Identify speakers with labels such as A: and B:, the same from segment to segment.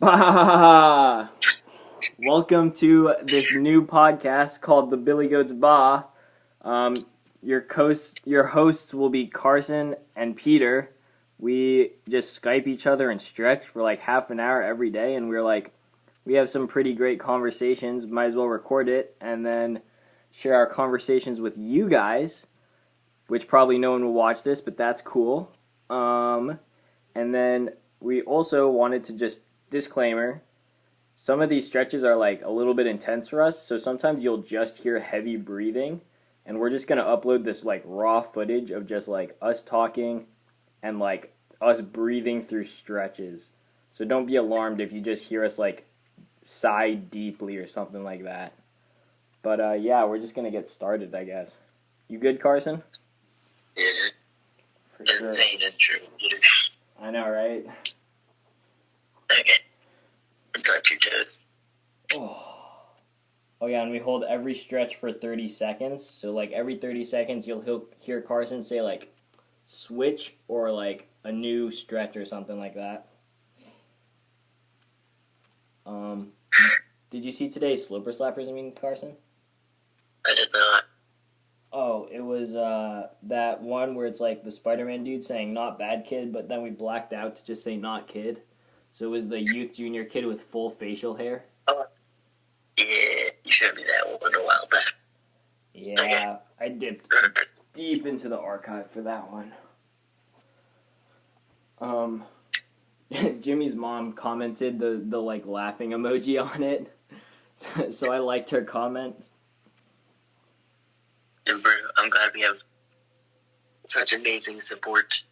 A: BAAA! Welcome to this new podcast called the Billy Goats BAAA. Your hosts will be Carson and Peter. We just Skype each other and stretch for like half an hour every day, and we have some pretty great conversations. Might as well record it and then share our conversations with you guys, which probably no one will watch this, but that's cool. And then we also wanted to just disclaimer, some of these stretches are like a little bit intense for us, so sometimes you'll just hear heavy breathing, and we're just going to upload this like raw footage of just like us talking and like us breathing through stretches. So don't be alarmed if you just hear us like sigh deeply or something like that. But yeah, we're just going to get started, I guess. You good, Carson?
B: Yeah.
A: For sure.
B: Insane intro.
A: I know, right?
B: Okay. Got your toes.
A: Oh yeah, and we hold every stretch for 30 seconds. So like every 30 seconds you'll hear Carson say like switch or like a new stretch or something like that. Did you see today's Sloper Slappers, Carson?
B: I did not.
A: Oh, it was that one where it's like the Spider-Man dude saying not bad kid, but then we blacked out to just say not kid. So it was the youth junior kid with full facial hair.
B: Oh. Yeah, you showed me that one a while back.
A: Yeah,
B: okay.
A: I dipped deep into the archive for that one. Jimmy's mom commented the like laughing emoji on it, so I liked her comment.
B: And bro, I'm glad we have such amazing support.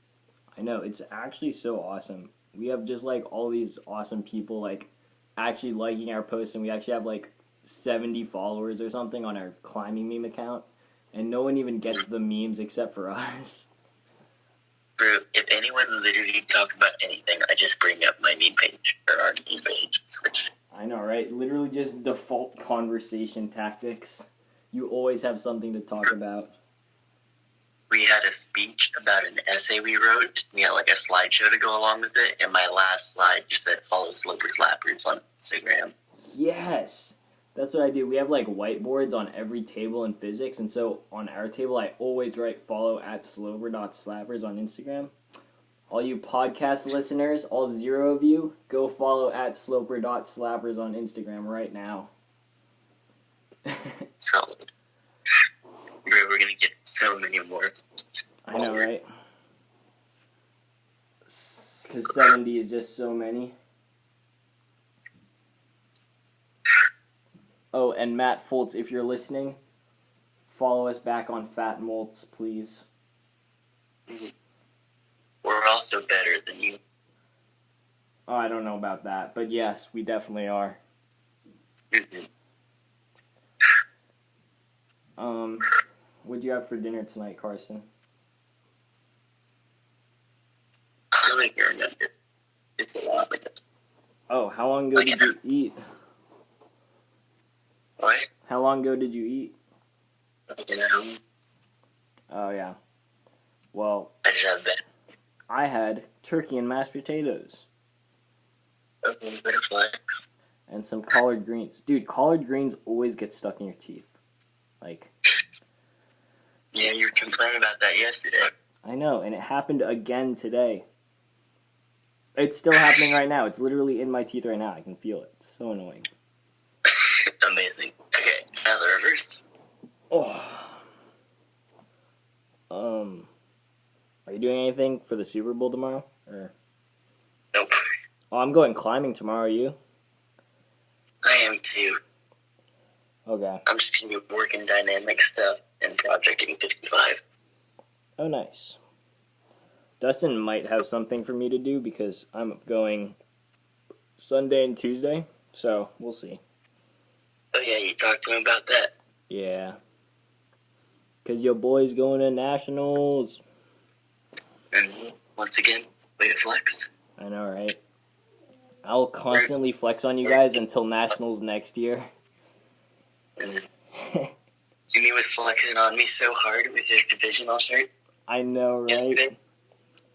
A: I know, it's actually so awesome. We have just like all these awesome people like actually liking our posts, and we actually have like 70 followers or something on our climbing meme account, and no one even gets the memes except for us.
B: Bro, if anyone literally talks about anything, I just bring up my meme page or our meme page.
A: I know, right? Literally just default conversation tactics. You always have something to talk about.
B: We had a speech about an essay we wrote. We had like a slideshow to go along with it, and my last slide just said follow Sloper Slappers on Instagram.
A: Yes! That's what I do. We have like whiteboards on every table in physics, and so on our table I always write follow at sloper.slappers on Instagram. All you podcast listeners, all 0 of you, go follow at sloper.slappers on Instagram right now.
B: Solid. Bro, we're gonna get so many more.
A: I know, right? Because 70 is just so many. Oh, and Matt Foltz, if you're listening, follow us back on Fat Moltz, please.
B: We're also better than you.
A: Oh, I don't know about that, but yes, we definitely are.
B: Mm-hmm.
A: What'd you have for dinner tonight, Carson?
B: I don't think I remember. It's a lot.
A: Oh, how long ago did you eat?
B: What?
A: How long ago did you eat?
B: An hour.
A: Oh, yeah. Well,
B: I just have that.
A: I had turkey and mashed potatoes.
B: Okay, better flex.
A: And some collard greens. Dude, collard greens always get stuck in your teeth. Like...
B: Yeah, you were complaining about that yesterday.
A: I know, and it happened again today. It's still happening right now. It's literally in my teeth right now. I can feel it. It's so annoying.
B: Amazing. Okay, now the reverse.
A: Are you doing anything for the Super Bowl tomorrow? Or...
B: Nope.
A: Oh, I'm going climbing tomorrow. Are you?
B: I am too.
A: Okay.
B: I'm just going to be working dynamic stuff and projecting 55.
A: Oh, nice. Dustin might have something for me to do because I'm going Sunday and Tuesday, so we'll see.
B: Oh yeah, you talked to him about that?
A: Yeah. Because your boy's going to nationals.
B: And once again, way to flex.
A: I know, right? I'll constantly flex on you guys until nationals next year.
B: Jimmy was flexing on me so hard with his divisional shirt.
A: I know, right?
B: Yesterday.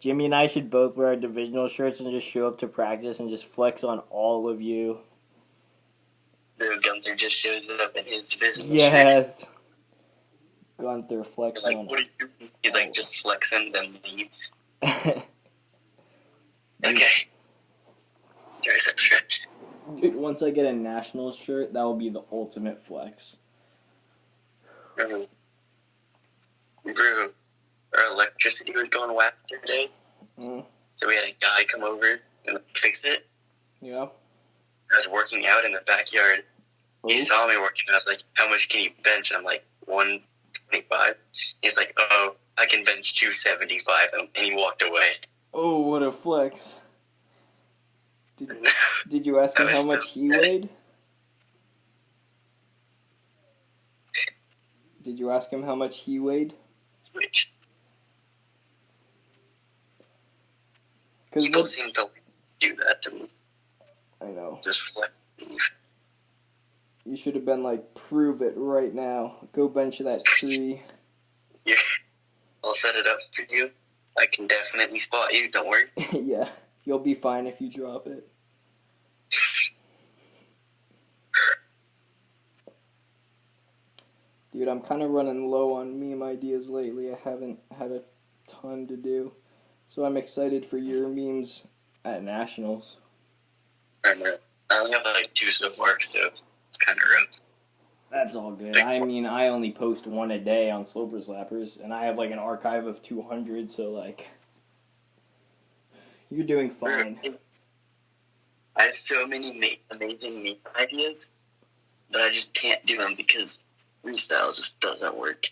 A: Jimmy and I should both wear our divisional shirts and just show up to practice and just flex on all of you.
B: Gunther just shows up in his divisional shirt.
A: Yes. Gunther
B: He's
A: flexing
B: like,
A: on.
B: what are you doing? He's like, just flexing, then leaves.
A: Okay.
B: Okay. Tricep stretch.
A: Dude, once I get a Nationals shirt, that will be the ultimate flex.
B: Bro, our electricity was going whack today.
A: Mm.
B: So we had a guy come over and fix it.
A: Yeah.
B: I was working out in the backyard. He
A: Oh.
B: saw me working. I was like, how much can you bench? And I'm like, 125. He's like, oh, I can bench 275. And he walked away.
A: Oh, what a flex. Did you ask him how much he weighed? Did you ask him how much he weighed?
B: Switch.
A: Because
B: People seem to do that to me.
A: I know.
B: Just flex.
A: You should have been like, prove it right now. Go bench that tree.
B: Yeah. I'll set it up for you. I can definitely spot you. Don't worry.
A: Yeah, you'll be fine if you drop it. Dude, I'm kind of running low on meme ideas lately. I haven't had a ton to do. So I'm excited for your memes at Nationals.
B: I know. I only have like 2 so far, so it's kind of rough.
A: That's all good. I mean, I only post one a day on Slopers Lappers, and I have like an archive of 200, so like, you're doing fine.
B: I have so many amazing meme ideas, but I just can't do them because freestyle just doesn't work.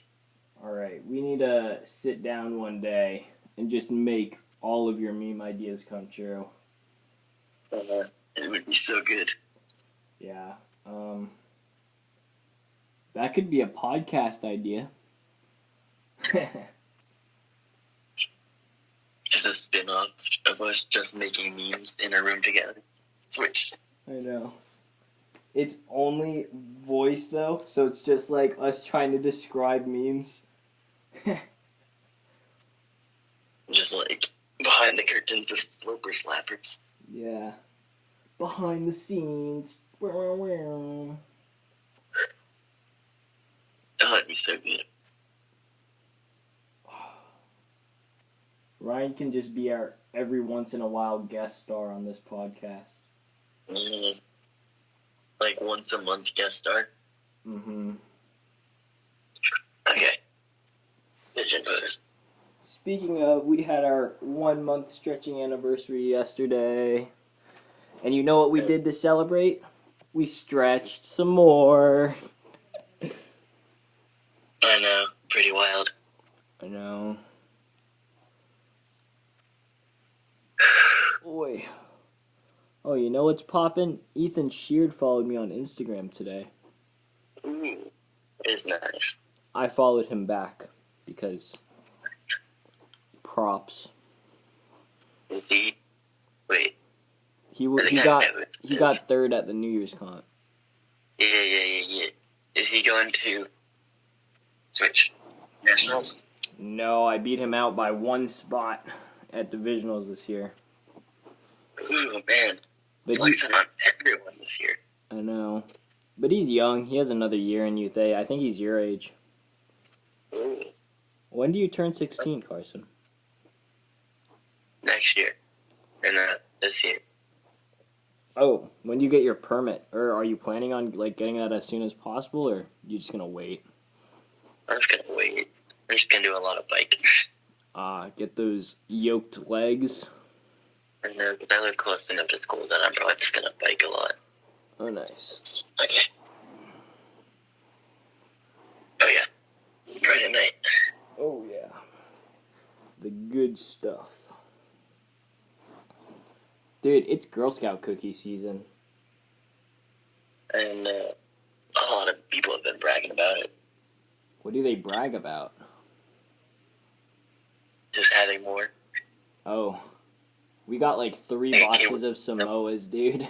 A: Alright, we need to sit down one day and just make all of your meme ideas come true.
B: It would be so good.
A: Yeah. That could be a podcast idea.
B: Just a spin-off of us just making memes in a room together. Switch.
A: I know. It's only voice, though, so it's just like us trying to describe memes.
B: Just like behind the curtains of Sloper Slappers.
A: Yeah. Behind the scenes.
B: Oh, that'd be so good.
A: Ryan can just be our every once in a while guest star on this podcast.
B: Like once a month guest star.
A: Mm-hmm.
B: Okay. Vision pose.
A: Speaking of, we had our 1 month stretching anniversary yesterday. And you know what we did to celebrate? We stretched some more.
B: I know. Pretty wild.
A: I know. Boy. Oh, you know what's poppin'? Ethan Sheard followed me on Instagram today.
B: Ooh. It is nice.
A: I followed him back because props.
B: Is he? Wait.
A: He got third at the New Year's comp.
B: Yeah. Is he going to switch nationals?
A: No, I beat him out by 1 spot at divisionals this year.
B: Ooh, man.
A: But
B: Flexing on everyone this year.
A: I know. But he's young. He has another year in youth A. I think he's your age.
B: Ooh.
A: When do you turn 16, Carson?
B: Next year. And this year.
A: Oh, when do you get your permit? Or are you planning on like getting that as soon as possible, or you just gonna wait?
B: I'm just gonna wait. I'm just gonna do a lot of biking.
A: Get those yoked legs.
B: And because I live close enough to school that I'm probably just gonna bike a lot.
A: Oh, nice.
B: Okay. Oh yeah. Friday night.
A: Oh, yeah. The good stuff. Dude, it's Girl Scout cookie season.
B: And a lot of people have been bragging about it.
A: What do they brag about?
B: Just having more.
A: Oh. We got like 3 boxes of Samoas, dude.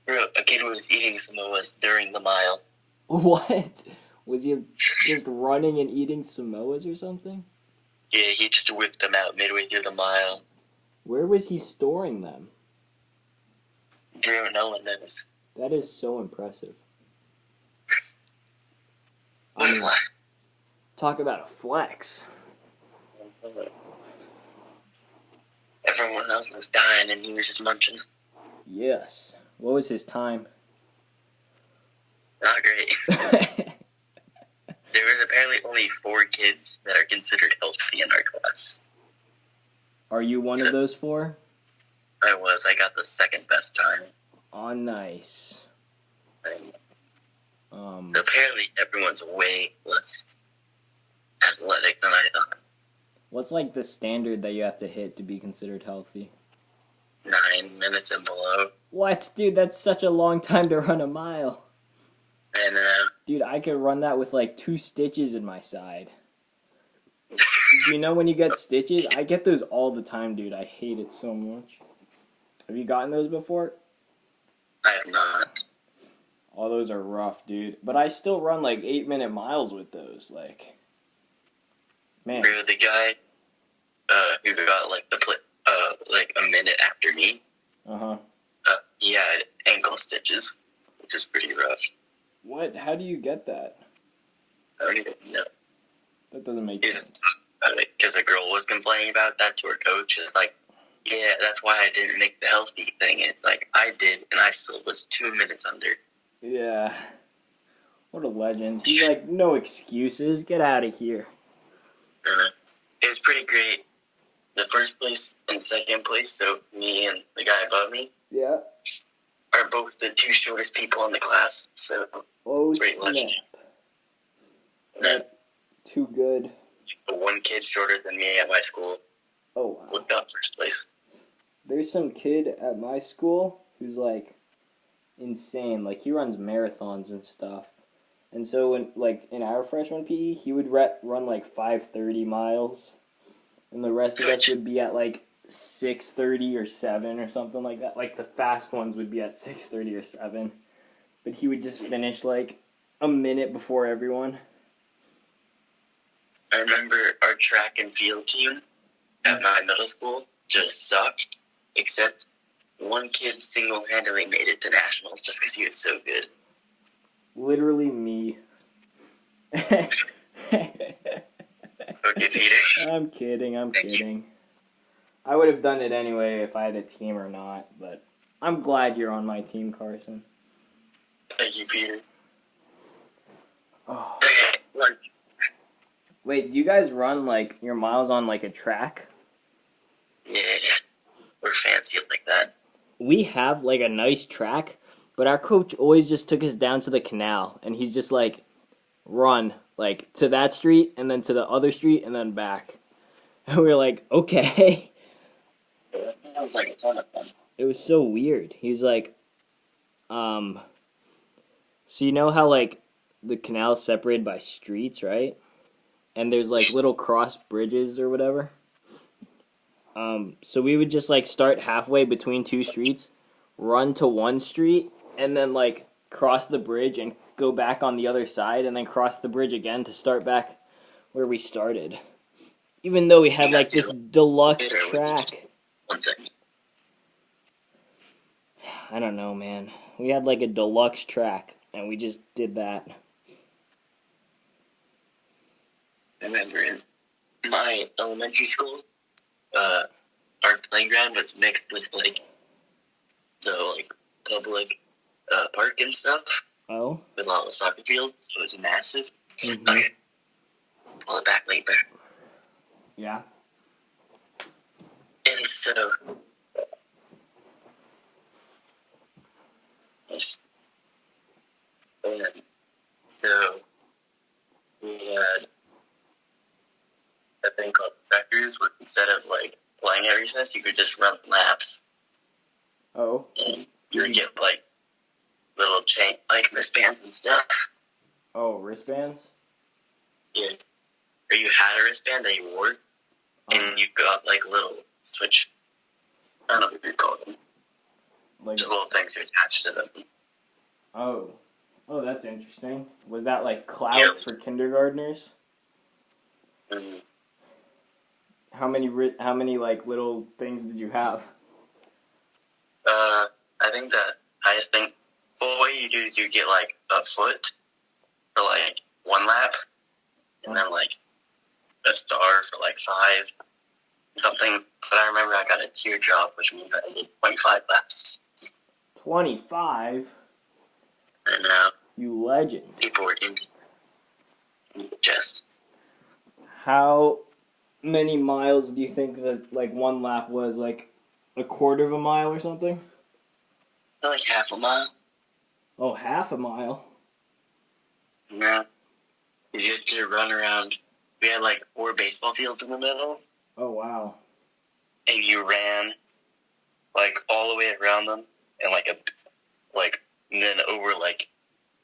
B: Bro, a kid was eating Samoas during the mile.
A: What? Was he just running and eating Samoas or something?
B: Yeah, he just whipped them out midway through the mile.
A: Where was he storing them?
B: Drew, no one knows.
A: That is so impressive.
B: What a flex.
A: Talk about a flex.
B: Everyone else was dying and he was just munching.
A: Yes. What was his time?
B: Not great. There was apparently only 4 kids that are considered healthy in our class.
A: Are you one of those 4?
B: I was. I got the second best time.
A: Oh, nice.
B: So apparently everyone's way less athletic than I thought.
A: What's like the standard that you have to hit to be considered healthy?
B: 9 minutes and below.
A: What? Dude, that's such a long time to run a mile.
B: And
A: Dude, I could run that with like 2 stitches in my side. Do you know when you get stitches? I get those all the time, dude. I hate it so much. Have you gotten those before?
B: I have not.
A: Oh, those are rough, dude. But I still run like 8-minute miles with those. Like, man.
B: Remember the guy who got like like a minute after me? He had ankle stitches, which is pretty rough.
A: What? How do you get that?
B: I don't even know.
A: That doesn't make sense.
B: Because a girl was complaining about that to her coach. It's like, yeah, that's why I didn't make the healthy thing. It's like, I did, and I still was 2 minutes under.
A: Yeah. What a legend. He's like, no excuses. Get out of here.
B: It was pretty great. The first place and second place, so me and the guy above me,
A: Yeah.
B: are both the 2 shortest people in the class. So, great legend.
A: That too good.
B: The 1 kid shorter than me at my school.
A: Oh, wow.
B: Looked up first place.
A: There's some kid at my school who's like insane. Like he runs marathons and stuff. And so when like in our freshman PE, he would run like 5:30 miles, and the rest of us would be at like 6:30 or 7 or something like that. Like the fast ones would be at 6:30 or 7, but he would just finish like a minute before everyone.
B: I remember our track and field team at my middle school just sucked, except 1 kid single-handedly made it to nationals just because he was so good.
A: Literally me.
B: Okay, Peter.
A: I'm kidding. I would have done it anyway if I had a team or not, but I'm glad you're on my team, Carson.
B: Thank you, Peter.
A: Oh.
B: Okay, lunch.
A: Wait, do you guys run like your miles on like a track?
B: Yeah, we're fancy like that.
A: We have like a nice track, but our coach always just took us down to the canal, and he's just like, run like to that street and then to the other street and then back. And we were like, okay.
B: That sounds like a ton of fun.
A: It was so weird. He's like, so you know how like the canal is separated by streets, right? And there's like little cross bridges or whatever. So we would just like start halfway between 2 streets, run to one street, and then like cross the bridge and go back on the other side, and then cross the bridge again to start back where we started. Even though we had like this deluxe track.
B: One thing.
A: I don't know, man. We had like a deluxe track, and we just did that.
B: I remember in my elementary school, our playground was mixed with like the like public park and stuff.
A: Oh?
B: With a lot of soccer fields, so it was massive.
A: Mm-hmm.
B: Okay. Pull it back later.
A: Yeah.
B: And so, we had a thing called checkers, where instead of like playing at recess, you could just run laps.
A: Oh?
B: And you would get like little chain, like wristbands and stuff.
A: Oh, wristbands?
B: Yeah. Or you had a wristband that you wore, and you got like little switch. I don't know what you call them.
A: Like
B: just little things you attach to them.
A: Oh. Oh, that's interesting. Was that like clout for kindergartners?
B: Mm-hmm.
A: How many like little things did you have?
B: I think the highest thing, well, what you do is you get like a foot for like 1 lap, and then like a star for like 5 something. But I remember I got a teardrop, which means I did 25 laps.
A: 25?
B: And
A: You legend.
B: people were into just.
A: How many miles do you think that like 1 lap was? Like a quarter of a mile or something?
B: Like half a mile.
A: Oh, half a mile.
B: Yeah. You had to run around. We had like 4 baseball fields in the middle,
A: Oh, wow.
B: and you ran like all the way around them, and and then over like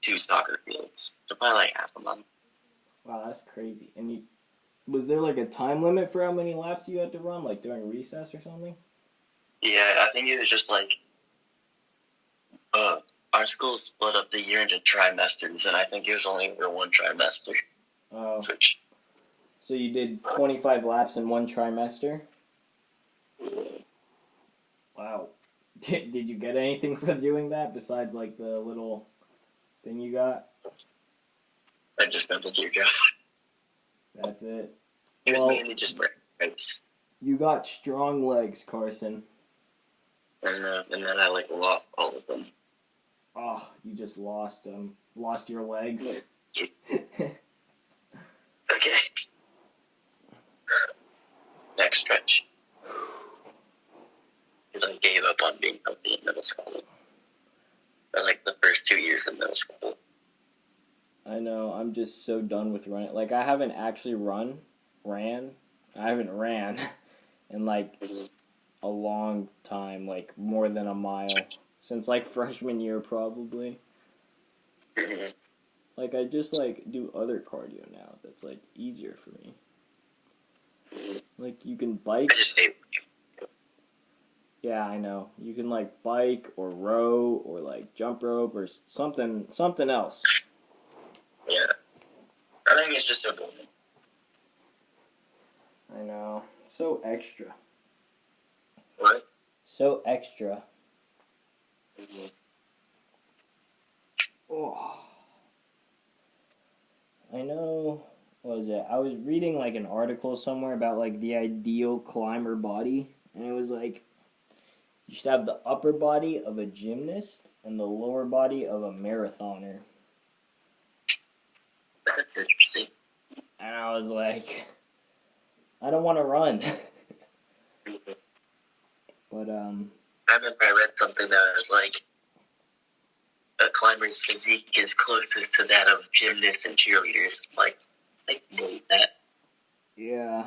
B: 2 soccer fields. So probably like half a mile.
A: Wow, that's crazy. And was there like a time limit for how many laps you had to run, like during recess or something?
B: Yeah, I think it was just like our school split up the year into trimesters, and I think it was only for 1 trimester.
A: Oh.
B: Switch.
A: So you did 25 laps in 1 trimester? Wow. Did you get anything for doing that besides like the little thing you got?
B: I just got the teardrop.
A: That's it.
B: It was
A: Well,
B: mainly just breaks.
A: you got strong legs, Carson.
B: And then I like lost all of them.
A: Oh, you just lost them. Lost your legs.
B: Okay. Next stretch. Because I gave up on being healthy in middle school. Or like the first 2 years in middle school.
A: I know, I'm just so done with running. Like, I haven't actually ran in like a long time, like more than a mile. Since like freshman year, probably.
B: Mm-hmm.
A: Like, I just like do other cardio now that's like easier for me. Like, you can bike.
B: I just hate.
A: Yeah, I know. You can like bike or row or like jump rope or something else.
B: Yeah. I think it's just a boring.
A: I know. So extra.
B: What?
A: So extra.
B: Mm-hmm.
A: Oh. I know. What was it? I was reading like an article somewhere about like the ideal climber body, and it was like you should have the upper body of a gymnast and the lower body of a marathoner.
B: That's interesting.
A: And I was like, I don't want to run.
B: Mm-hmm.
A: But
B: I remember I read something that was like a climber's physique is closest to that of gymnasts and cheerleaders. Like, I believe that.
A: yeah.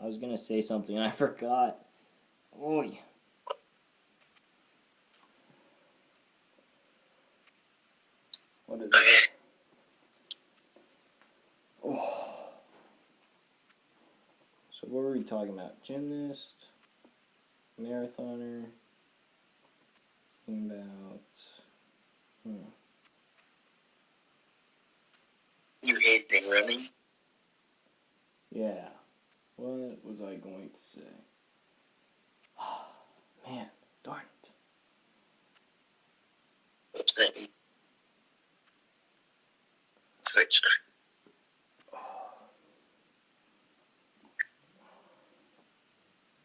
A: I was gonna say something and I forgot. Oy. What is
B: Okay.
A: it? Oh. So what were we talking about? Gymnast, marathoner, about
B: You hate running?
A: yeah. What was I going to say? Man, darn it.
B: Upsetting. Switch.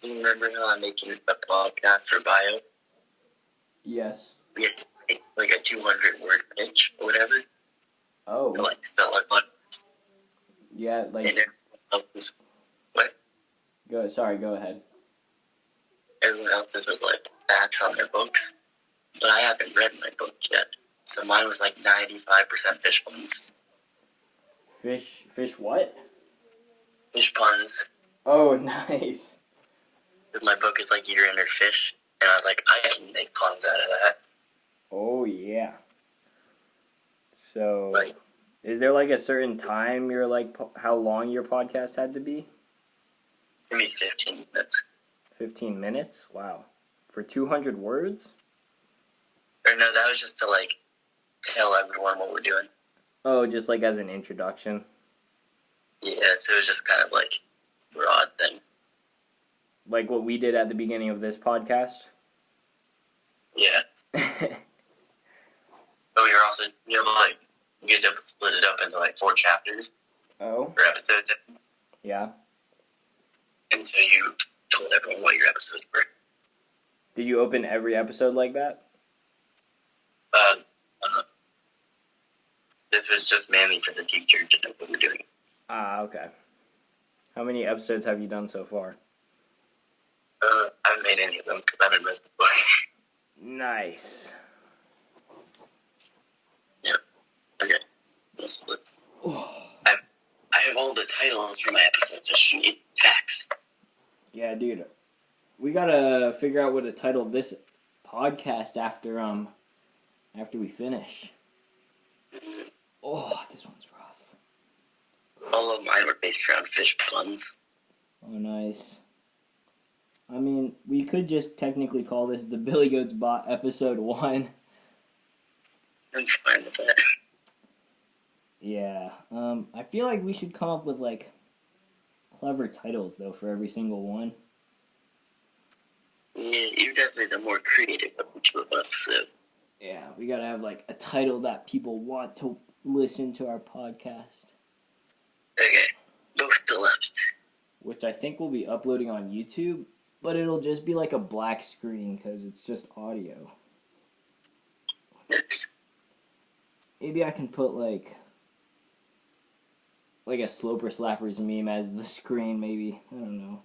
B: Do you remember how I'm making a podcast for bio?
A: Yes.
B: We had to make like a 200-word pitch or whatever
A: Oh.
B: to like sell our podcast.
A: Yeah, like.
B: And everyone else's, what?
A: Go ahead.
B: Everyone else's was like facts on their books, but I haven't read my book yet. So mine was like 95% fish puns.
A: Fish what?
B: Fish puns.
A: Oh, nice.
B: My book is like Your Inner Fish, and I was like, I can make puns out of that.
A: Oh, yeah. So,
B: Like,
A: is there like a certain time you're like, how long your podcast had to be?
B: give me 15 minutes.
A: 15 minutes? Wow. For 200 words?
B: Or no, that was just to like tell everyone what we're doing.
A: Oh, just like as an introduction.
B: Yeah, so it was just kind of like broad thing.
A: Like what we did at the beginning of this podcast.
B: Yeah. But we were also, like, we had to split it up into, like, 4 chapters.
A: Oh.
B: Or episodes.
A: Yeah.
B: And so you told everyone what your episodes were.
A: Did you open every episode like that?
B: This was just mainly for the teacher to know what we're doing.
A: Ah, okay. How many episodes have you done so far?
B: I haven't made any of them because I haven't read the book.
A: Nice.
B: Yep. Okay. I have all the titles for my episodes. I should need facts.
A: Yeah, dude. We gotta figure out what to title this podcast after we finish. Oh, this one's rough.
B: All of mine were based around fish puns.
A: Oh, nice. I mean, we could just technically call this the Billy Goats Bot episode 1.
B: I'm fine with that.
A: Yeah. I feel like we should come up with, like, clever titles, though, for every single one.
B: Yeah, you're definitely the more creative of the two of us, so.
A: Yeah, we gotta have, like, a title that people want to listen to our podcast.
B: Okay, both the left.
A: Which I think we'll be uploading on YouTube, but it'll just be like a black screen because it's just audio.
B: Yes.
A: Maybe I can put like a Sloper Slappers meme as the screen, maybe. I don't know.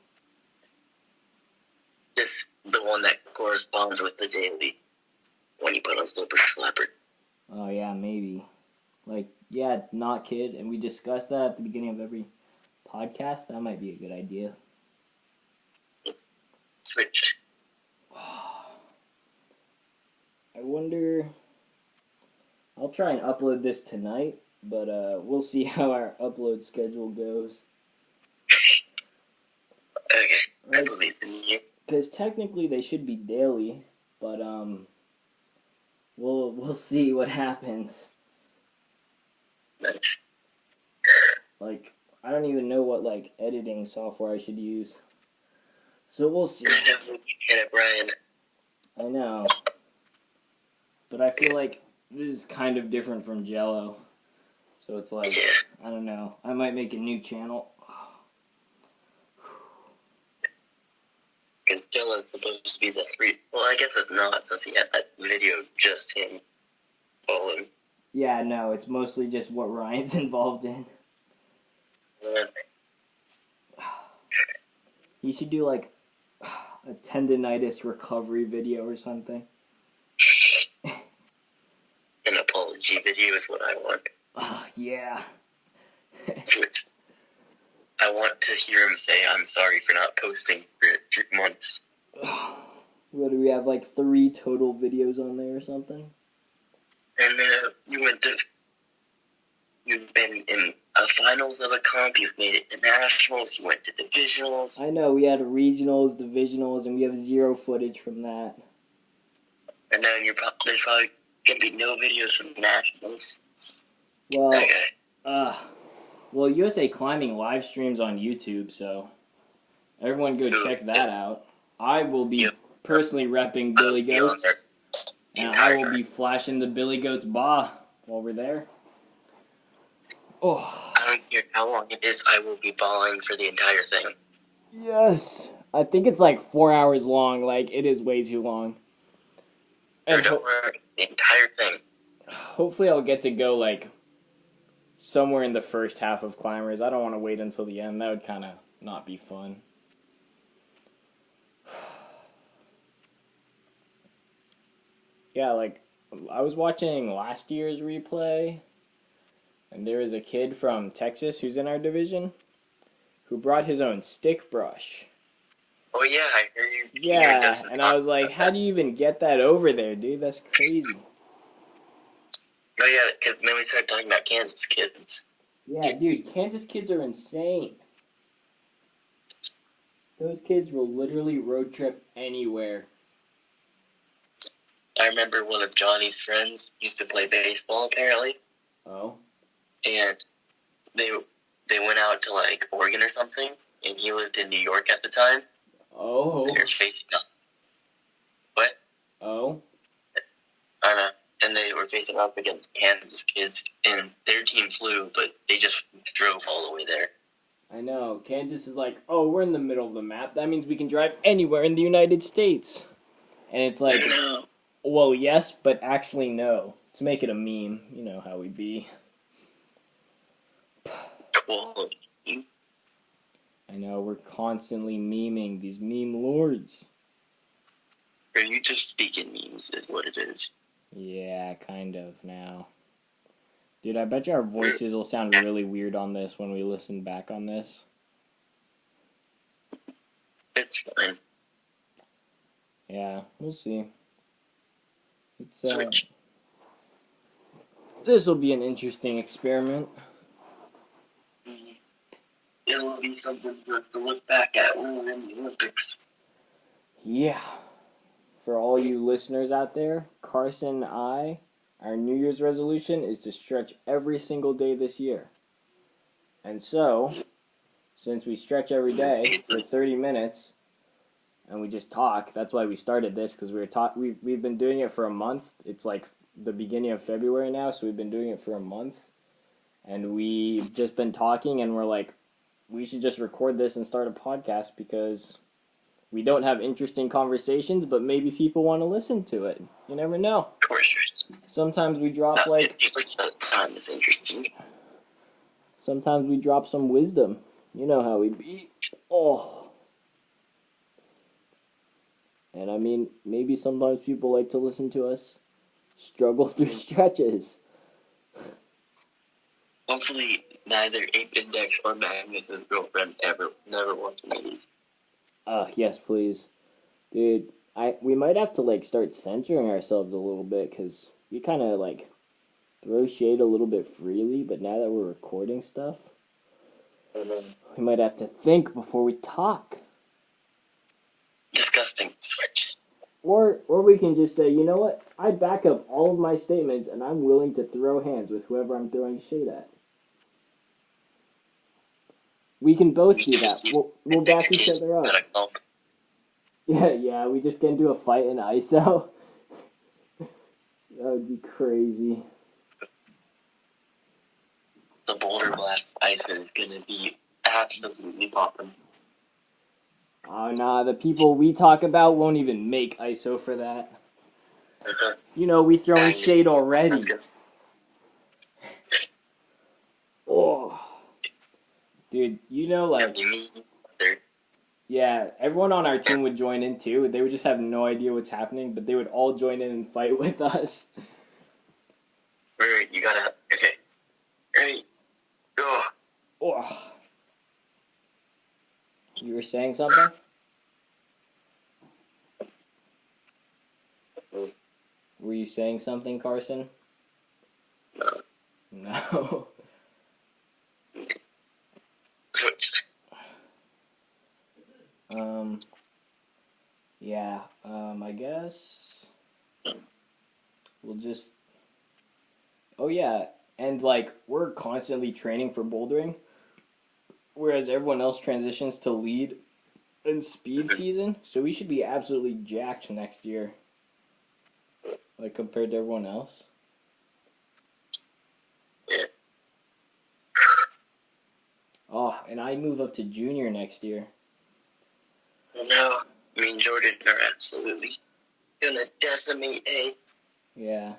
B: Just the one that corresponds with the daily when you put on Slipper Slapper.
A: Oh, yeah, maybe. Like, yeah, not kid, and we discussed that at the beginning of every podcast. That might be a good idea.
B: Switch.
A: I wonder... I'll try and upload this tonight, but we'll see how our upload schedule goes.
B: Okay,
A: Right.
B: I believe in you.
A: Because technically they should be daily, but we'll see what happens.
B: Nice.
A: Like, I don't even know what like editing software I should use. So we'll see.
B: I know you get it, Brian.
A: I know. But I feel like this is kind of different from JEllo. So it's like, I don't know. I might make a new channel.
B: Because JEllo's supposed to be the 3. Well, I guess it's not, since he had that video just him falling.
A: Yeah, no, it's mostly just what Ryan's involved in. He should do like a tendonitis recovery video or something.
B: An apology video is what I want.
A: Oh, yeah.
B: I want to hear him say, I'm sorry for not posting for 3 months.
A: What do we have, like 3 total videos on there or something?
B: And you've been in finals of a comp, you've made it to nationals, you went to divisionals.
A: I know, we had regionals, divisionals, and we have 0 footage from that.
B: And then there's probably going to be no videos from nationals.
A: Well,
B: okay.
A: Well, USA Climbing live streams on YouTube, so everyone go check that out. I will be personally repping Billy Goats, and I will be flashing the Billy Goats BAAA while we're there. Oh.
B: I don't care how long it is, I will be bawling for the entire thing.
A: Yes. I think it's like 4 hours long. Like, it is way too long. And
B: Don't worry, the entire thing.
A: Hopefully I'll get to go, like, somewhere in the first half of Climbers. I don't want to wait until the end. That would kind of not be fun. Yeah, like, I was watching last year's replay, and there was a kid from Texas who's in our division who brought his own stick brush.
B: Oh, yeah, I heard you.
A: Yeah, and I was like, how do you even get that over there, dude? That's crazy.
B: Oh, yeah, because then we started talking about Kansas kids.
A: Yeah, dude, Kansas kids are insane. Those kids will literally road trip anywhere.
B: I remember one of Johnny's friends used to play baseball, apparently.
A: Oh?
B: and they went out to like Oregon or something, and he lived in New York at the time.
A: Oh.
B: They were facing up. What?
A: Oh.
B: I don't know. And they were facing up against Kansas kids, and their team flew, but they just drove all the way there.
A: I know. Kansas is like, oh, we're in the middle of the map. That means we can drive anywhere in the United States. And it's like,
B: No.
A: well, yes, but actually no. To make it a meme, you know how we be.
B: Cool.
A: I know, we're constantly memeing these meme lords.
B: Are you just speaking memes is what it is?
A: Yeah, kind of now. Dude, I bet you our voices will sound really weird on this when we listen back on this.
B: It's fine.
A: Yeah, we'll see. It's
B: Switch.
A: This will be an interesting experiment.
B: It'll be something for us to look back at when we're in the Olympics.
A: Yeah. For all you listeners out there, Carson and I, our New Year's resolution is to stretch every single day this year. And so, since we stretch every day for 30 minutes, and we just talk, that's why we started this, because we've been doing it for a month. It's like the beginning of February now, so we've been doing it for a month. And we've just been talking, and we're like, we should just record this and start a podcast, because we don't have interesting conversations, but maybe people want to listen to it. You never know.
B: Of course.
A: Sometimes we drop like
B: 50% of the time is interesting.
A: Sometimes we drop some wisdom. You know how we be. Oh. And I mean, maybe sometimes people like to listen to us struggle through stretches.
B: Hopefully, neither Ape Index or Magnus's girlfriend never watch one of these.
A: Yes, please. Dude, we might have to like start censoring ourselves a little bit, because we kind of like throw shade a little bit freely, but now that we're recording stuff, we might have to think before we talk.
B: Disgusting. Switch.
A: Or we can just say, you know what? I back up all of my statements, and I'm willing to throw hands with whoever I'm throwing shade at. We can both do that. We'll back each other up. Yeah, we just get into a fight in ISO. That would be crazy.
B: The Boulder Blast ISO is gonna be absolutely popping.
A: Oh, nah, the people we talk about won't even make ISO for that. You know, we throwing shade already. Oh. Dude, you know, like... Yeah, everyone on our team would join in too. They would just have no idea what's happening, but they would all join in and fight with us.
B: Wait, you gotta... Okay. Ready? Go.
A: Oh. You were saying something? Were you saying something, Carson?
B: No.
A: No. Yeah, I guess we'll just... Oh yeah, and like, we're constantly training for bouldering, whereas everyone else transitions to lead and speed season, so we should be absolutely jacked next year, like, compared to everyone else.
B: Yeah.
A: Oh, and I move up to junior next year.
B: No, me and Jordan are absolutely gonna decimate A.
A: Yeah.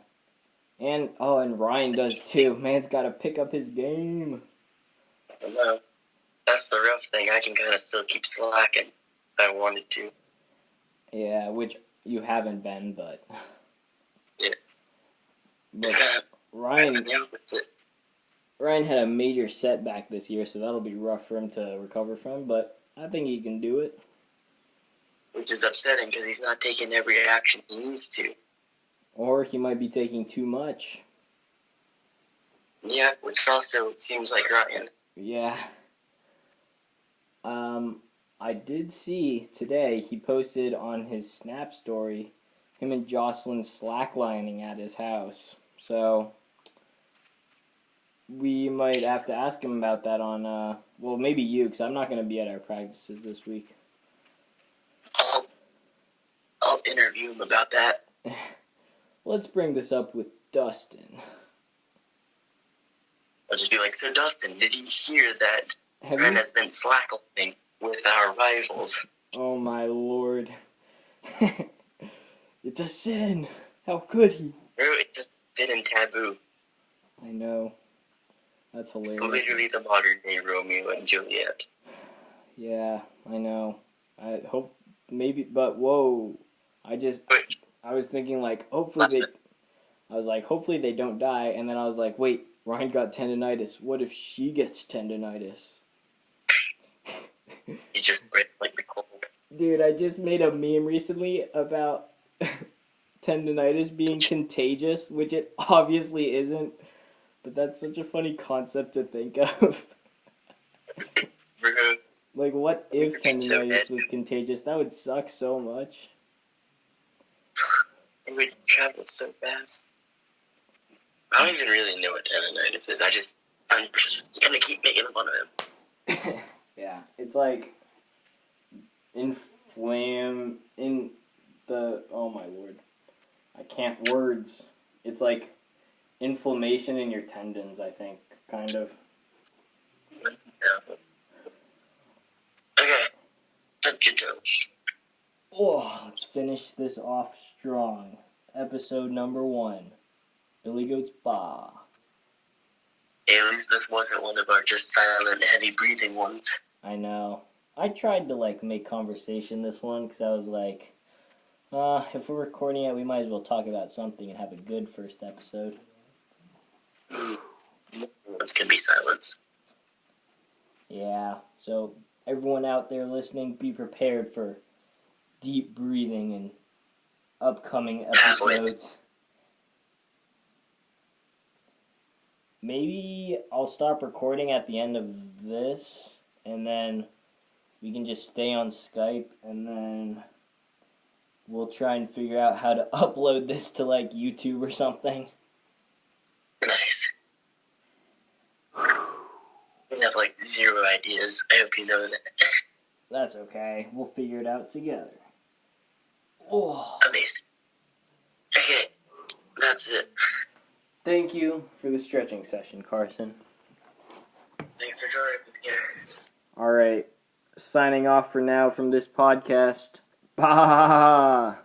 A: And Ryan does too. Man's gotta pick up his game.
B: No, that's the rough thing. I can kind of still keep slacking if I wanted to.
A: Yeah, which you haven't been, but...
B: Yeah.
A: But Ryan had a major setback this year, so that'll be rough for him to recover from, but I think he can do it.
B: Which is upsetting, because he's not taking every action he needs to.
A: Or he might be taking too much.
B: Yeah, which also seems like Ryan.
A: Yeah. I did see today, he posted on his Snap story, him and Jocelyn slacklining at his house. So, we might have to ask him about that on, well, maybe you, because I'm not going to be at our practices this week.
B: I'll interview him about that.
A: Let's bring this up with Dustin.
B: I'll just be like, so Dustin, did you hear that Ren has been slacklining with our rivals?
A: Oh my lord. It's a sin. How could he?
B: Bro, it's a forbidden taboo.
A: I know. That's hilarious.
B: It's literally the modern day Romeo and Juliet.
A: Yeah, I know. I hope maybe, but whoa. I was thinking like, hopefully they don't die, and then I was like, wait, Ryan got tendonitis. What if she gets tendonitis?
B: He just ripped like the cold.
A: Dude, I just made a meme recently about tendonitis being contagious, which it obviously isn't, but that's such a funny concept to think of. Like, what if tendonitis was contagious? That would suck so much.
B: It would travel so fast. I don't even really know what tendonitis is. I'm just gonna keep making fun of him.
A: Yeah, it's like inflame in the, oh my lord, I can't words. It's like inflammation in your tendons, I think, kind of.
B: Yeah. Okay, touch your toes.
A: Oh, let's finish this off strong. Episode number 1, Billy Goat's BAAA.
B: Hey, at least this wasn't one of our just silent, heavy breathing ones.
A: I know. I tried to, like, make conversation this one, because I was like, if we're recording it, we might as well talk about something and have a good first episode.
B: This can be silence.
A: Yeah, so everyone out there listening, be prepared for deep breathing in upcoming episodes. Maybe I'll stop recording at the end of this, and then we can just stay on Skype, and then we'll try and figure out how to upload this to, like, YouTube or something.
B: Nice. We have, like, 0 ideas. I hope you know that.
A: That's okay. We'll figure it out together. Oh.
B: Amazing. Okay, that's it.
A: Thank you for the stretching session, Carson.
B: Thanks for joining me here.
A: All right. Signing off for now from this podcast. BAAA!